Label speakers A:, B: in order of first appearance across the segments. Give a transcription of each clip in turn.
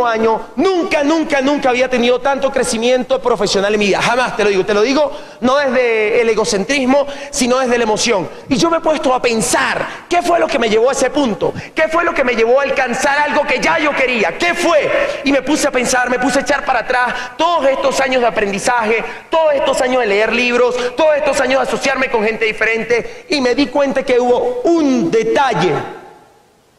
A: año, nunca había tenido tanto crecimiento profesional en mi vida. Jamás, te lo digo no desde el egocentrismo, sino desde la emoción. Y yo me he puesto a pensar, ¿qué fue lo que me llevó a ese punto? ¿Qué fue lo que me llevó a alcanzar algo que ya yo quería? ¿Qué fue? Y me puse a pensar, me puse a echar para atrás todos estos años de aprendizaje, todos estos años de leer libros, todos estos años de asociarme con gente diferente, y me di cuenta que hubo un detalle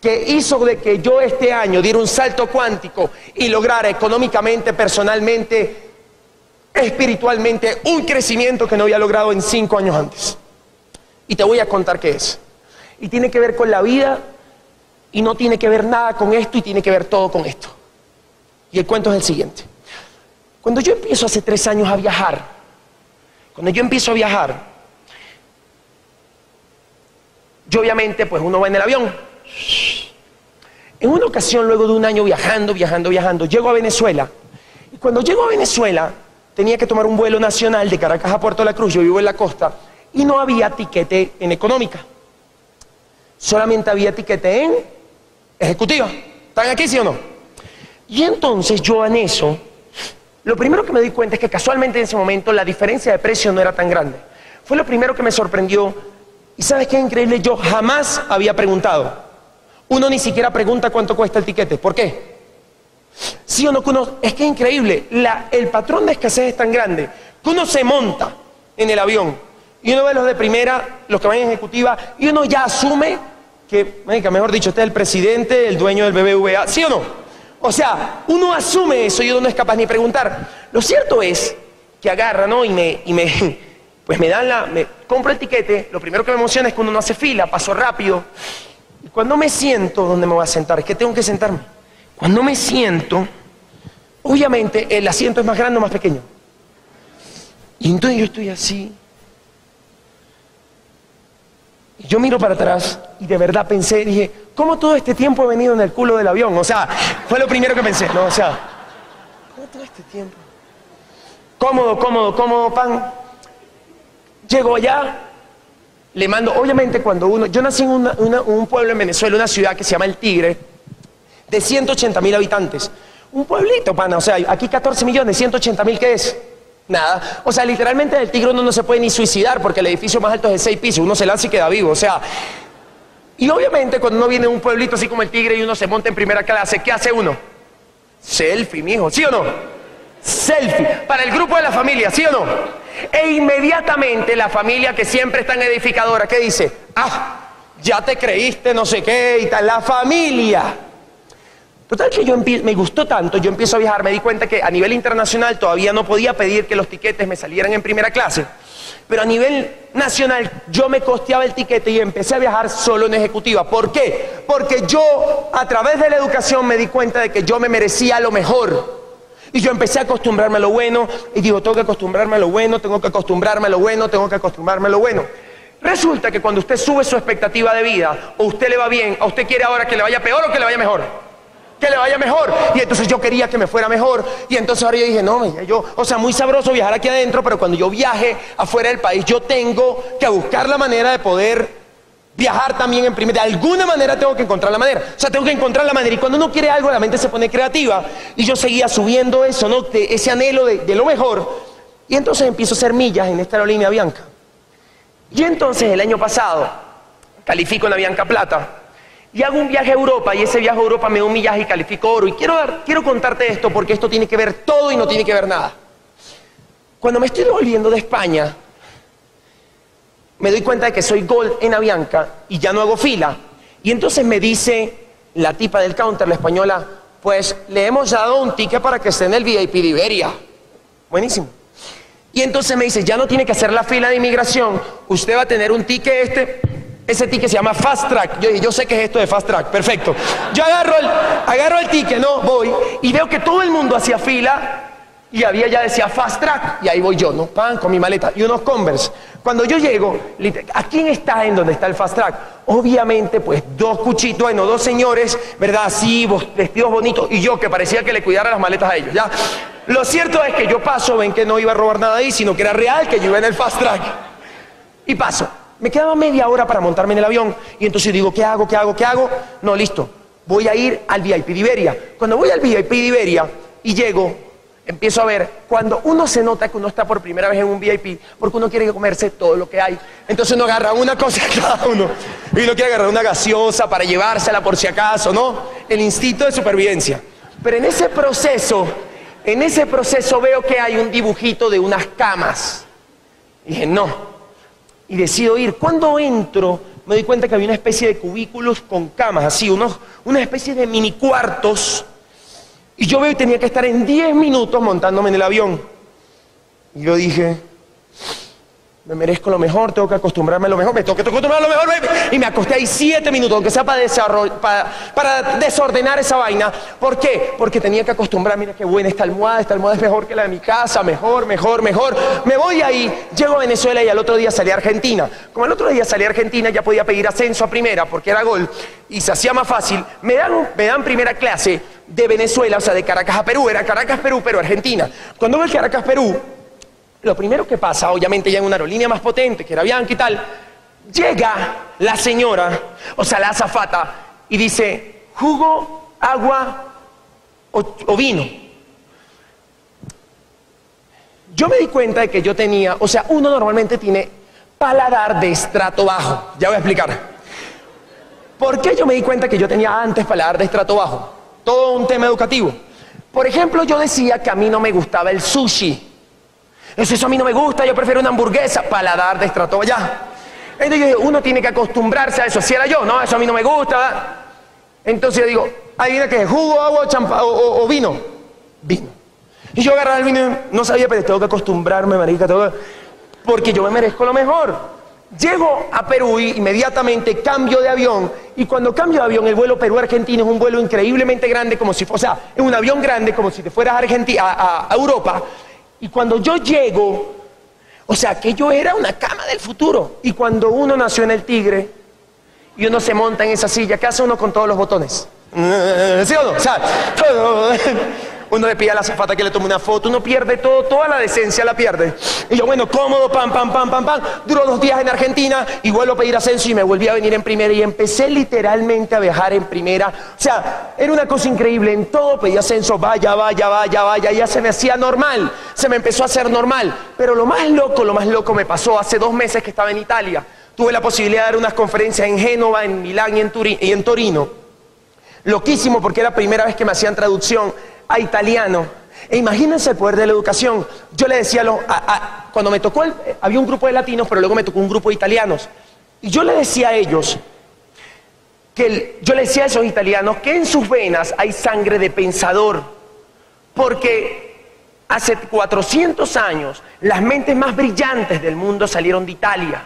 A: que hizo de que yo este año diera un salto cuántico y lograra económicamente, personalmente, espiritualmente, un crecimiento que no había logrado en 5 años antes. Y te voy a contar qué es. Y tiene que ver con la vida, y no tiene que ver nada con esto, y tiene que ver todo con esto. Y el cuento es el siguiente. Cuando yo empiezo hace 3 años a viajar, yo obviamente, pues uno va en el avión. En una ocasión, luego de un año viajando, llego a Venezuela. Y cuando llego a Venezuela, tenía que tomar un vuelo nacional de Caracas a Puerto La Cruz. Yo vivo en la costa y no había tiquete en económica. Solamente había tiquete en ejecutiva. ¿Están aquí, sí o no? Y entonces yo en eso, lo primero que me di cuenta es que casualmente en ese momento la diferencia de precio no era tan grande. Fue lo primero que me sorprendió. ¿Y sabes qué es increíble? Yo jamás había preguntado. Uno ni siquiera pregunta cuánto cuesta el tiquete. ¿Por qué? Sí o no, que uno, es que es increíble. El patrón de escasez es tan grande que uno se monta en el avión y uno ve los de primera, los que van en ejecutiva, y uno ya asume que, mejor dicho, este es el presidente, el dueño del BBVA. ¿Sí o no? O sea, uno asume eso y uno no es capaz ni preguntar. Lo cierto es que agarra, ¿no? Pues me compro el tiquete. Lo primero que me emociona es que uno no hace fila, paso rápido. Y cuando me siento, ¿dónde me voy a sentar? Es que tengo que sentarme. Cuando me siento, obviamente el asiento es más grande o más pequeño. Y entonces yo estoy así. Y yo miro para atrás y de verdad pensé, dije, ¿cómo todo este tiempo he venido en el culo del avión? O sea, fue lo primero que pensé, ¿no? O sea, ¿cómo todo este tiempo? Cómodo, pan. Llego allá. Le mando, obviamente cuando yo nací en un pueblo en Venezuela, una ciudad que se llama El Tigre, de 180.000 habitantes. Un pueblito, pana, o sea, aquí 14 millones, 180.000, ¿qué es? Nada. O sea, literalmente en El Tigre uno no se puede ni suicidar porque el edificio más alto es de 6 pisos, uno se lanza y queda vivo, o sea. Y obviamente cuando uno viene a un pueblito así como El Tigre y uno se monta en primera clase, ¿qué hace uno? Selfie, mijo, ¿sí o no? Selfie, para el grupo de la familia, ¿sí o no? E inmediatamente la familia, que siempre es tan edificadora, ¿qué dice? Ah, ya te creíste, no sé qué y tal, la familia. Total que me gustó tanto, yo empiezo a viajar, me di cuenta que a nivel internacional todavía no podía pedir que los tiquetes me salieran en primera clase, pero a nivel nacional yo me costeaba el tiquete y empecé a viajar solo en ejecutiva. ¿Por qué? Porque yo, a través de la educación, me di cuenta de que yo me merecía lo mejor. Y yo empecé a acostumbrarme a lo bueno, y digo, tengo que acostumbrarme a lo bueno, tengo que acostumbrarme a lo bueno, tengo que acostumbrarme a lo bueno. Resulta que cuando usted sube su expectativa de vida, o usted le va bien, a usted quiere ahora que le vaya peor o que le vaya mejor. Que le vaya mejor. Y entonces yo quería que me fuera mejor. Y entonces ahora yo dije, no, o sea, muy sabroso viajar aquí adentro, pero cuando yo viaje afuera del país, yo tengo que buscar la manera de poder viajar también en primera. De alguna manera tengo que encontrar la manera. O sea, tengo que encontrar la manera. Y cuando uno quiere algo, la mente se pone creativa. Y yo seguía subiendo eso, ¿no? Ese anhelo de lo mejor. Y entonces empiezo a hacer millas en esta aerolínea Avianca. Y entonces el año pasado califico en Avianca Plata. Y hago un viaje a Europa. Y ese viaje a Europa me da un millaje y califico oro. Y quiero contarte esto porque esto tiene que ver todo y no tiene que ver nada. Cuando me estoy devolviendo de España, me doy cuenta de que soy Gold en Avianca y ya no hago fila. Y entonces me dice la tipa del counter, la española, pues le hemos dado un ticket para que esté en el VIP de Iberia. Buenísimo. Y entonces me dice, ya no tiene que hacer la fila de inmigración, usted va a tener un ticket ese ticket se llama Fast Track. Yo dije, yo sé qué es esto de Fast Track, perfecto. Yo agarro el ticket, no, voy, y veo que todo el mundo hacía fila. Y ya decía Fast Track, y ahí voy yo, ¿no? Pan, con mi maleta y unos Converse. Cuando yo llego, ¿a quién está en donde está el Fast Track? Obviamente, pues dos cuchitos, bueno, dos señores, ¿verdad? Así, vestidos bonitos, y yo que parecía que le cuidara las maletas a ellos, ¿ya? Lo cierto es que yo paso, ven que no iba a robar nada ahí, sino que era real, que yo iba en el Fast Track. Y paso. Me quedaba media hora para montarme en el avión, y entonces digo, ¿qué hago? No, listo. voy a ir al VIP de Iberia. Cuando voy al VIP de Iberia y llego, empiezo a ver, cuando uno se nota que uno está por primera vez en un VIP, porque uno quiere comerse todo lo que hay. Entonces uno agarra una cosa cada uno, y uno quiere agarrar una gaseosa para llevársela por si acaso, ¿no? El instinto de supervivencia. Pero en ese proceso veo que hay un dibujito de unas camas. Y dije, no. Y decido ir. Cuando entro, me doy cuenta que había una especie de cubículos con camas, así, una especie de mini cuartos. Y yo veo que tenía que estar en 10 minutos montándome en el avión. Y yo dije, me merezco lo mejor, tengo que acostumbrarme a lo mejor, me tengo que acostumbrar a lo mejor, baby. Y me acosté ahí 7 minutos, aunque sea para desordenar esa vaina. ¿Por qué? Porque tenía que acostumbrarme. Mira qué buena esta almohada es mejor que la de mi casa, mejor. Me voy ahí, llego a Venezuela y al otro día salí a Argentina. Como al otro día salí a Argentina, ya podía pedir ascenso a primera porque era gol y se hacía más fácil. Me dan primera clase de Venezuela, o sea, de Caracas a Perú. Era Caracas, Perú, pero Argentina. Cuando voy a Caracas, Perú, lo primero que pasa, obviamente ya en una aerolínea más potente, que era Bianca y tal, llega la señora, o sea, la azafata, y dice, jugo, agua o vino. Yo me di cuenta de que yo tenía, o sea, uno normalmente tiene paladar de estrato bajo. Ya voy a explicar. ¿Por qué yo me di cuenta que yo tenía antes paladar de estrato bajo? Todo un tema educativo. Por ejemplo, yo decía que a mí no me gustaba el sushi. Eso a mí no me gusta, yo prefiero una hamburguesa, paladar de estrato allá. Entonces yo dije, uno tiene que acostumbrarse a eso. Si era yo, no, eso a mí no me gusta. Entonces yo digo, adivina qué, jugo, agua o vino. Vino. Y yo agarraba el vino y no sabía, pero tengo que acostumbrarme, marica, porque yo me merezco lo mejor. Llego a Perú y inmediatamente cambio de avión. Y cuando cambio de avión, el vuelo Perú-Argentina es un vuelo increíblemente grande, como si, o sea, es un avión grande, como si te fueras a Europa. Y cuando yo llego, o sea, que yo era una cama del futuro. Y cuando uno nació en el Tigre y uno se monta en esa silla, ¿qué hace uno con todos los botones? ¿Sí o no? O sea, uno le pide a la azafata que le tome una foto, uno pierde todo, toda la decencia la pierde. Y yo, bueno, cómodo, pam. Duró 2 días en Argentina y vuelvo a pedir ascenso y me volví a venir en primera y empecé literalmente a viajar en primera. O sea, era una cosa increíble, en todo pedí ascenso, vaya, ya se me hacía normal, se me empezó a hacer normal. Pero lo más loco me pasó hace 2 meses que estaba en Italia. Tuve la posibilidad de dar unas conferencias en Génova, en Milán y en Torino. Loquísimo porque era la primera vez que me hacían traducción a italiano. E imagínense el poder de la educación. Yo le decía, cuando me tocó, había un grupo de latinos, pero luego me tocó un grupo de italianos. Y yo le decía a ellos, yo le decía a esos italianos que en sus venas hay sangre de pensador. Porque hace 400 años, las mentes más brillantes del mundo salieron de Italia.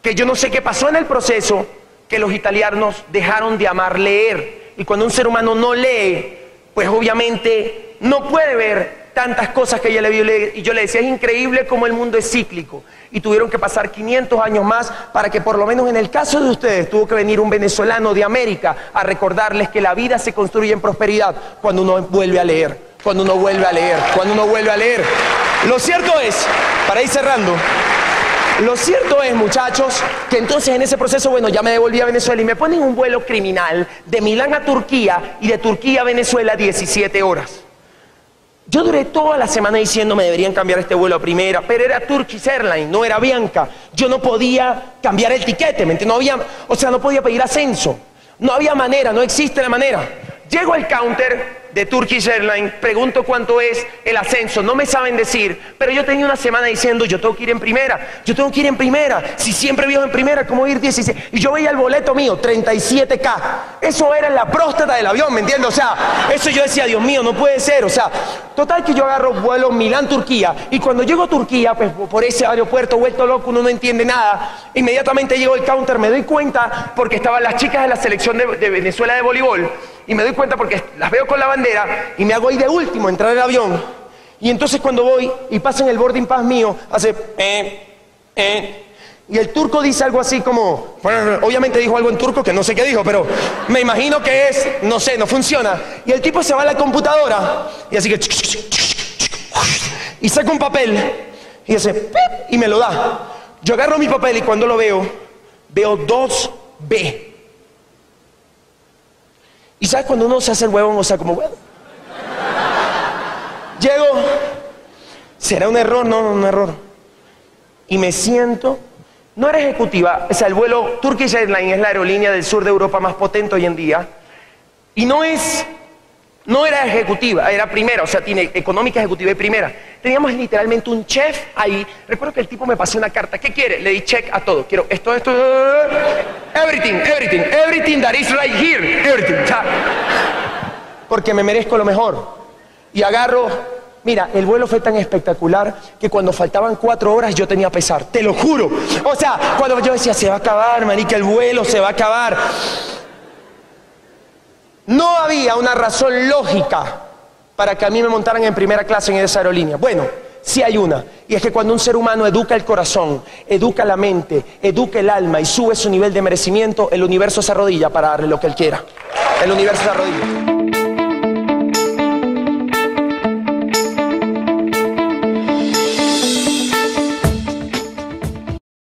A: Que yo no sé qué pasó en el proceso, que los italianos dejaron de amar leer. Y cuando un ser humano no lee, pues obviamente no puede ver tantas cosas que ella le vio leer. Y yo le decía, es increíble cómo el mundo es cíclico. Y tuvieron que pasar 500 años más para que por lo menos en el caso de ustedes tuvo que venir un venezolano de América a recordarles que la vida se construye en prosperidad cuando uno vuelve a leer, cuando uno vuelve a leer. Lo cierto es, para ir cerrando, lo cierto es, muchachos, que entonces en ese proceso, bueno, ya me devolví a Venezuela y me ponen un vuelo criminal de Milán a Turquía y de Turquía a Venezuela 17 horas. Yo duré toda la semana diciendo me deberían cambiar este vuelo a primera, pero era Turkish Airlines, no era Bianca. Yo no podía cambiar el tiquete, ¿me entiendes? No podía pedir ascenso. No había manera, no existe la manera. Llego al counter de Turkish Airlines, pregunto cuánto es el ascenso, no me saben decir, pero yo tenía una semana diciendo, yo tengo que ir en primera, si siempre viajo en primera, ¿cómo ir 16? Y yo veía el boleto mío, 37K, eso era en la próstata del avión, ¿me entiendes? O sea, eso yo decía, Dios mío, no puede ser, o sea, total que yo agarro vuelo Milán-Turquía, y cuando llego a Turquía, pues por ese aeropuerto vuelto loco, uno no entiende nada, inmediatamente llego al counter, me doy cuenta, porque estaban las chicas de la selección de Venezuela de voleibol, y me doy cuenta porque las veo con la bandera y me hago ahí de último entrar al avión. Y entonces cuando voy y pasan el boarding pass mío, hace y el turco dice algo así como, obviamente dijo algo en turco que no sé qué dijo, pero me imagino que es, no sé, no funciona. Y el tipo se va a la computadora y así que y saca un papel y hace pip, y me lo da. Yo agarro mi papel y cuando lo veo 2B. ¿sabes cuando uno se hace el huevón? O sea, como, bueno. Llego, ¿será un error? No, no, un error. Y me siento, no era ejecutiva, o sea, el vuelo Turkish Airlines es la aerolínea del sur de Europa más potente hoy en día. Y no era ejecutiva, era primera, o sea, tiene económica, ejecutiva y primera. Teníamos literalmente un chef ahí. Recuerdo que el tipo me pasó una carta. ¿Qué quiere? Le di check a todo. Quiero esto, everything that is right here, everything. O sea, porque me merezco lo mejor. Y agarro, mira, el vuelo fue tan espectacular que cuando faltaban 4 horas yo tenía pesar, te lo juro. O sea, cuando yo decía, se va a acabar, marica, el vuelo se va a acabar. No había una razón lógica para que a mí me montaran en primera clase en esa aerolínea. Bueno, sí hay una, y es que cuando un ser humano educa el corazón, educa la mente, educa el alma y sube su nivel de merecimiento, el universo se arrodilla para darle lo que él quiera. El universo se arrodilla.